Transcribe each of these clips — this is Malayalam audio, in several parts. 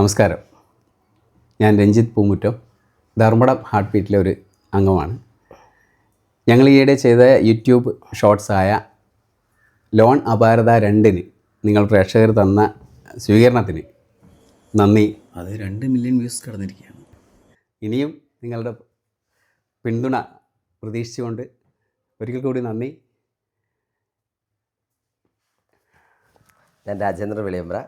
നമസ്കാരം. ഞാൻ രഞ്ജിത്ത് പൂമുറ്റം, ധർമ്മടം ഹാർട്ട് ബീറ്റിലെ ഒരു അംഗമാണ്. ഞങ്ങൾ ഈയിടെ ചെയ്ത യൂട്യൂബ് ഷോർട്സായ ലോൺ അപാരത 2 നിങ്ങൾ പ്രേക്ഷകർ തന്ന സ്വീകരണത്തിന് നന്ദി. അത് 2 മില്യൺ വ്യൂസ് കടന്നിരിക്കുകയാണ്. ഇനിയും നിങ്ങളുടെ പിന്തുണ പ്രതീക്ഷിച്ചുകൊണ്ട് ഒരിക്കൽ കൂടി നന്ദി. ഞാൻ രാജേന്ദ്ര വെളിയമ്പ്ര.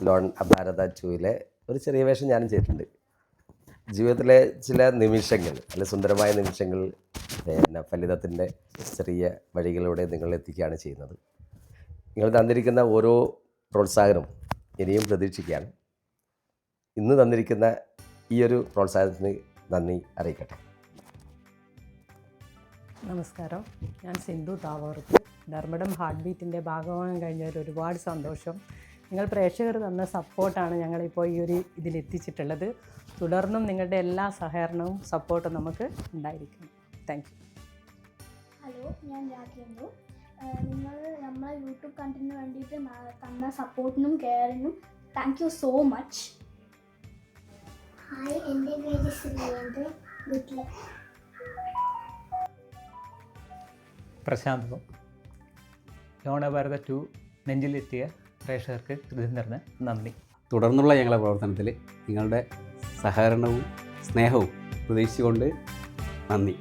ലോൺ അപാരത 2 ഒരു ചെറിയ വേഷം ഞാനും ചെയ്തിട്ടുണ്ട്. ജീവിതത്തിലെ ചില നിമിഷങ്ങൾ, അല്ലെ സുന്ദരമായ നിമിഷങ്ങൾ ഫലിതത്തിൻ്റെ ചെറിയ വഴികളിലൂടെ നിങ്ങളെത്തിക്കുകയാണ് ചെയ്യുന്നത്. നിങ്ങൾ തന്നിരിക്കുന്ന ഓരോ പ്രോത്സാഹനവും ഇനിയും പ്രതീക്ഷിക്കുകയാണ്. ഇന്ന് തന്നിരിക്കുന്ന ഈ ഒരു പ്രോത്സാഹനത്തിന് നന്ദി അറിയിക്കട്ടെ. നമസ്കാരം, ഞാൻ സിന്ധു താവോർത്ത്. ധർമ്മടം ഹാർട്ട് ബീറ്റിൻ്റെ ഭാഗമാകാൻ കഴിഞ്ഞതിൽ ഒരുപാട് സന്തോഷം. നിങ്ങൾ പ്രേക്ഷകർ തന്ന സപ്പോർട്ടാണ് ഞങ്ങളിപ്പോൾ ഈ ഒരു ഇതിലെത്തിച്ചിട്ടുള്ളത്. തുടർന്നും നിങ്ങളുടെ എല്ലാ സഹകരണവും സപ്പോർട്ടും നമുക്ക് ഉണ്ടായിരിക്കണം. Thank you. ഹലോ, ഞാൻ രാജേന്ദ്രു. നിങ്ങൾ നമ്മളെ യൂട്യൂബ് കണ്ടന്റിന് വേണ്ടിയിട്ട് തന്ന സപ്പോർട്ടിനും കെയറിനും thank you so much. Hi, എൻ്റെ പേര് ശ്രീയേന്ദ്രൻ. Good luck. പ്രശാന്ത്. ലോൺ അപാരത 2 നെഞ്ചിലെത്തിയ പ്രേക്ഷകർക്ക് ഹൃദയം നിറഞ്ഞ നന്ദി. തുടർന്നുള്ള ഞങ്ങളുടെ പ്രവർത്തനത്തിൽ നിങ്ങളുടെ സഹകരണവും സ്നേഹവും പ്രതീക്ഷിച്ചുകൊണ്ട് നന്ദി.